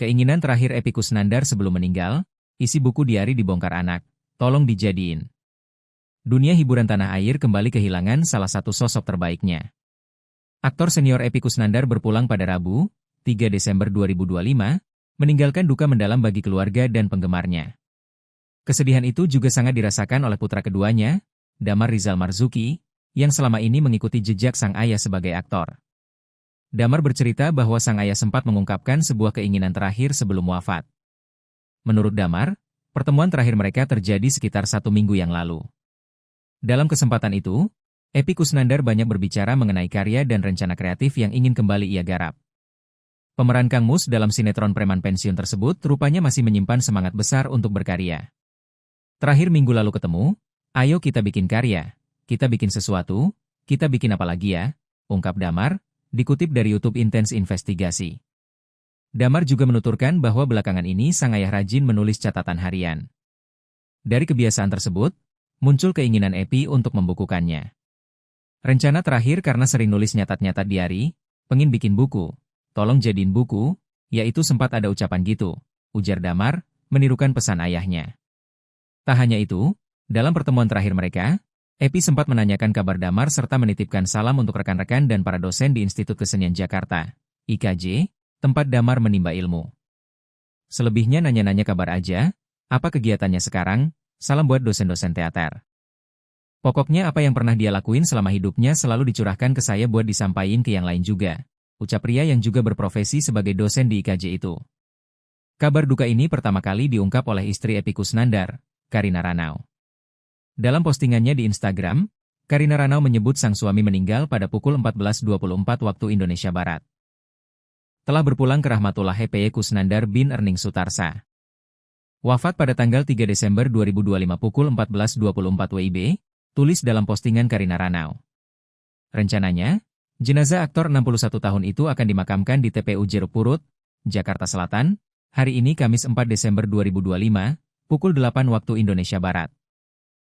Keinginan terakhir Epy Kusnandar sebelum meninggal, isi buku diari dibongkar anak, tolong dijadiin. Dunia hiburan tanah air kembali kehilangan salah satu sosok terbaiknya. Aktor senior Epy Kusnandar berpulang pada Rabu, 3 Desember 2025, meninggalkan duka mendalam bagi keluarga dan penggemarnya. Kesedihan itu juga sangat dirasakan oleh putra keduanya, Damar Rizal Marzuki, yang selama ini mengikuti jejak sang ayah sebagai aktor. Damar bercerita bahwa sang ayah sempat mengungkapkan sebuah keinginan terakhir sebelum wafat. Menurut Damar, pertemuan terakhir mereka terjadi sekitar 1 minggu yang lalu. Dalam kesempatan itu, Epy Kusnandar banyak berbicara mengenai karya dan rencana kreatif yang ingin kembali ia garap. Pemeran Kang Mus dalam sinetron preman pensiun tersebut rupanya masih menyimpan semangat besar untuk berkarya. Terakhir minggu lalu ketemu, ayo kita bikin karya, kita bikin sesuatu, kita bikin apa lagi ya, ungkap Damar, dikutip dari YouTube Intens Investigasi. Damar juga menuturkan bahwa belakangan ini sang ayah rajin menulis catatan harian. Dari kebiasaan tersebut, muncul keinginan Epy untuk membukukannya. Rencana terakhir karena sering nulis nyatat-nyatat diari, pengen bikin buku, tolong jadiin buku, yaitu sempat ada ucapan gitu, ujar Damar, menirukan pesan ayahnya. Tak hanya itu, dalam pertemuan terakhir mereka, Epy sempat menanyakan kabar Damar serta menitipkan salam untuk rekan-rekan dan para dosen di Institut Kesenian Jakarta, IKJ, tempat Damar menimba ilmu. Selebihnya nanya-nanya kabar aja, apa kegiatannya sekarang, salam buat dosen-dosen teater. Pokoknya apa yang pernah dia lakuin selama hidupnya selalu dicurahkan ke saya buat disampaikan ke yang lain juga, ucap pria yang juga berprofesi sebagai dosen di IKJ itu. Kabar duka ini pertama kali diungkap oleh istri Epy Kusnandar, Karina Ranau. Dalam postingannya di Instagram, Karina Ranau menyebut sang suami meninggal pada pukul 14.24 waktu Indonesia Barat. Telah berpulang ke rahmatullah Epy Kusnandar bin Erning Sutarsa. Wafat pada tanggal 3 Desember 2025 pukul 14.24 WIB, tulis dalam postingan Karina Ranau. Rencananya, jenazah aktor 61 tahun itu akan dimakamkan di TPU Jeruk Purut, Jakarta Selatan, hari ini Kamis 4 Desember 2025, pukul 8 waktu Indonesia Barat.